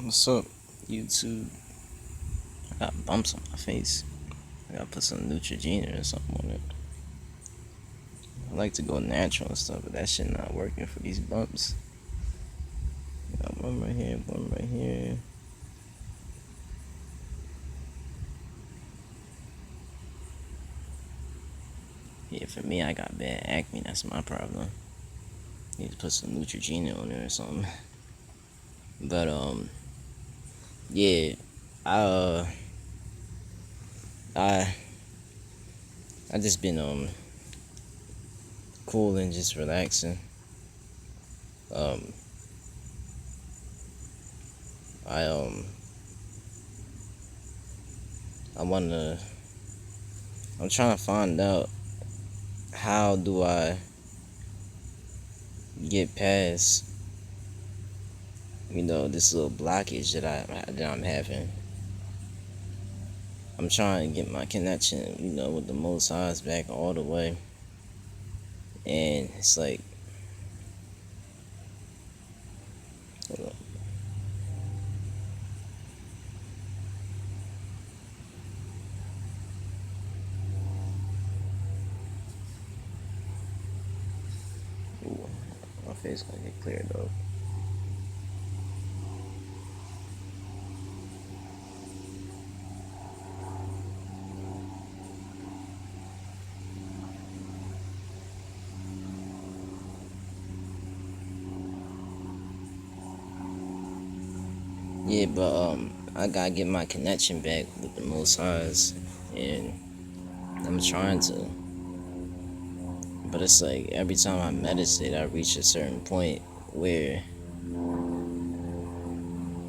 What's up, YouTube? I got bumps on my face. I gotta put some Neutrogena or something on it. I like to go natural and stuff, but that shit not working for these bumps. Got one right here, one right here. Yeah, for me, I got bad acne. That's my problem. Need to put some Neutrogena on there or something. But yeah, I uh, I I just been cool and just relaxing. Um, I I wanna. I'm trying to find out how do I get past this little blockage that I'm having. I'm trying to get my connection with the Most High's back all the way, and it's like, hold up. Ooh, my face gonna get cleared though. Yeah, but I gotta get my connection back with the Most High's, and I'm trying to, but it's like every time I meditate, I reach a certain point where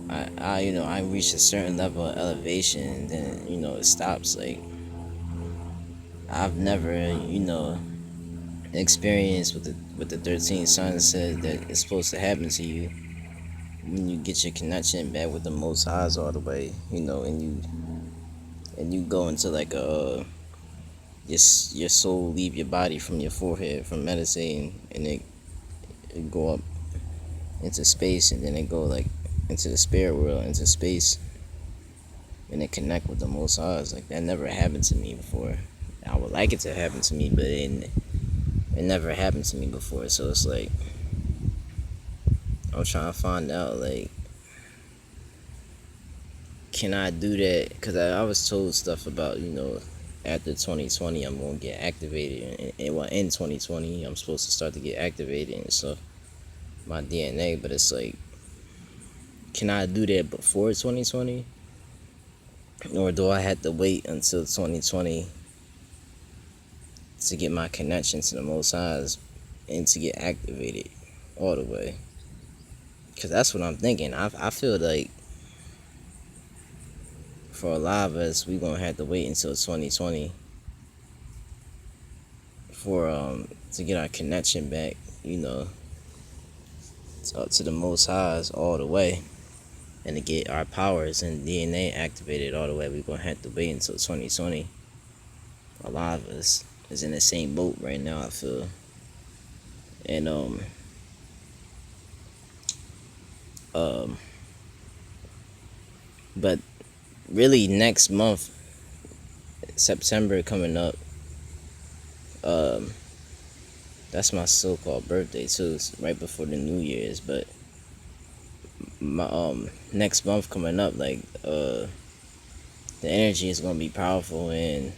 I reach a certain level of elevation, and then it stops. Like, I've never experienced what the 13th sign said that it's supposed to happen to you when you get your connection back with the Most Highs all the way, and you go into like your soul leave your body from your forehead from meditating, and it go up into space, and then it go like into the spirit world, into space, and it connect with the Most Highs. Like, that never happened to me before. I would like it to happen to me, but it never happened to me before. So it's like I'm trying to find out, like, can I do that? Because I was told stuff about, after 2020, I'm going to get activated. And well, in 2020, I'm supposed to start to get activated and stuff, my DNA. But it's like, can I do that before 2020? Or do I have to wait until 2020 to get my connection to the Most Highs and to get activated all the way? Because that's what I'm thinking. I feel like for a lot of us, we're going to have to wait until 2020 for to get our connection back, to the Most Highs all the way, and to get our powers and DNA activated all the way. We're gonna have to wait until 2020. A lot of us is in the same boat right now, I feel, and um, but really next month, September coming up, um, that's my so-called birthday too. It's right before the New Year's, but my next month coming up, like the energy is gonna be powerful, and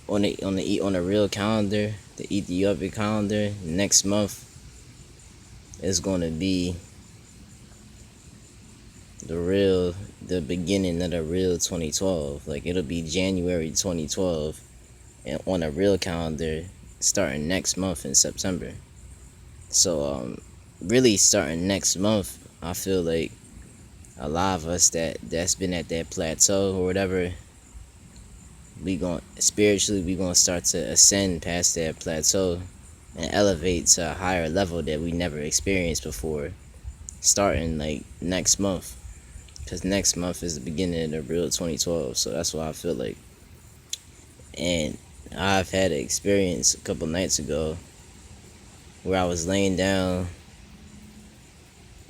on the real calendar, the Ethiopic calendar, next month is gonna be the beginning of the real 2012. Like, it'll be January 2012, and on a real calendar, starting next month in September. So really starting next month, I feel like a lot of us that's been at that plateau or whatever, we gonna start to ascend past that plateau and elevate to a higher level that we never experienced before, starting like next month, because next month is the beginning of the real 2012. So that's what I feel like. And I've had an experience a couple nights ago where I was laying down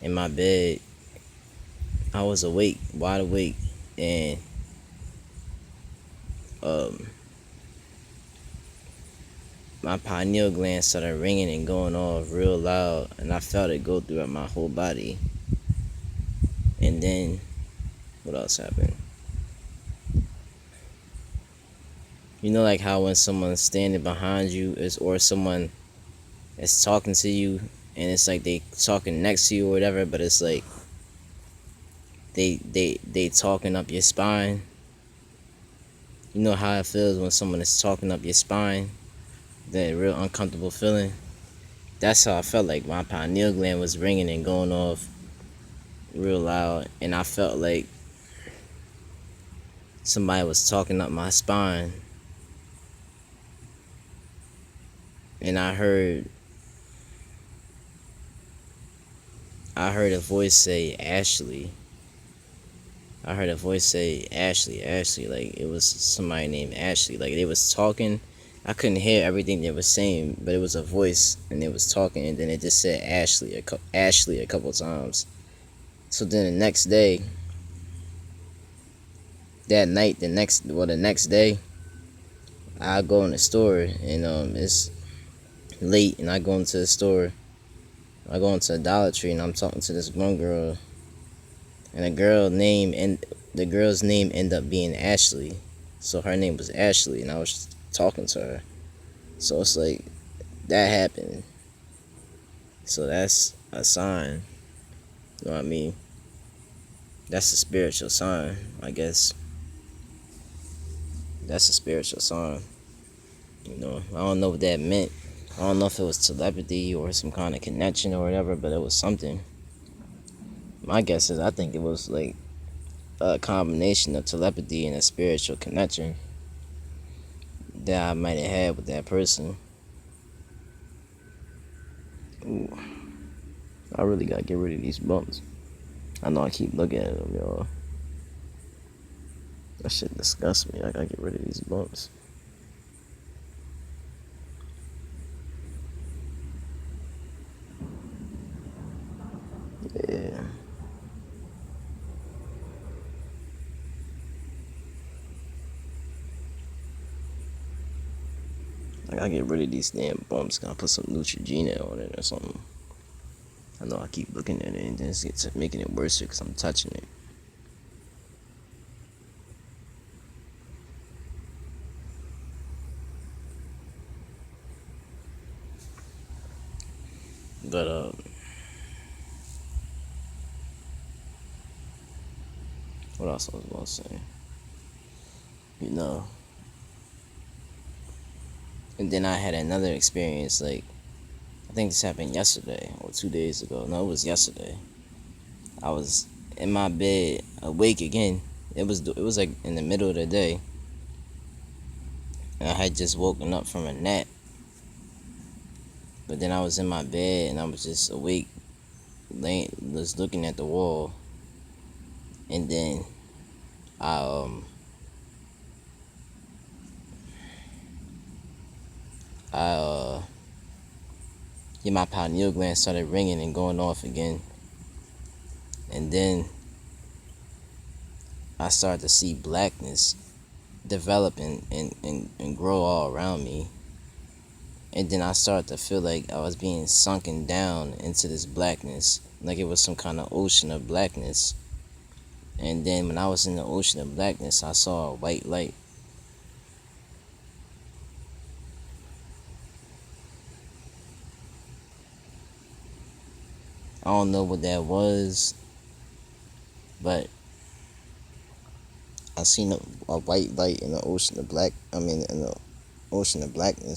in my bed, I was awake, wide awake, and um, my pineal gland started ringing and going off real loud, and I felt it go throughout my whole body. And then, what else happened? You know, like how when someone's standing behind you is, or someone is talking to you, and it's like they talking next to you or whatever, but it's like they talking up your spine. You know how it feels when someone is talking up your spine, that real uncomfortable feeling. That's how I felt. Like my pineal gland was ringing and going off real loud, and I felt like somebody was talking up my spine, and I heard a voice say Ashley. I heard a voice say Ashley, Ashley. Like it was somebody named Ashley. Like they was talking. I couldn't hear everything they were saying, but it was a voice, and they was talking, and then it just said Ashley a couple times. So then the next day, that night, the next day, I go in the store, and it's late, and I go into the store. I go into a Dollar Tree, and I'm talking to this one girl, and the girl's name ended up being Ashley. So her name was Ashley, and I was talking to her. So it's like that happened. So that's a sign. You know what I mean? That's a spiritual sign, I guess. That's a spiritual sign. You know, I don't know what that meant. I don't know if it was telepathy or some kind of connection or whatever, but it was something. My guess is I think it was like a combination of telepathy and a spiritual connection that I might have had with that person. Ooh, I really gotta get rid of these bumps. I know I keep looking at them, y'all. That shit disgusts me. I gotta get rid of these bumps. Yeah. I gotta get rid of these damn bumps. Gotta put some Neutrogena on it or something. I know I keep looking at it and then it's making it worse because I'm touching it. But what else I was gonna say? You know. And then I had another experience. Like I think this happened yesterday or 2 days ago. No, it was yesterday. I was in my bed, awake again. It was like in the middle of the day. And I had just woken up from a nap. But then I was in my bed and I was just awake, just looking at the wall. And then I yeah, my pineal gland started ringing and going off again. And then I started to see blackness develop and grow all around me. And then I started to feel like I was being sunken down into this blackness, like it was some kind of ocean of blackness. And then when I was in the ocean of blackness, I saw a white light. I don't know what that was, but I seen a white light in the ocean of blackness.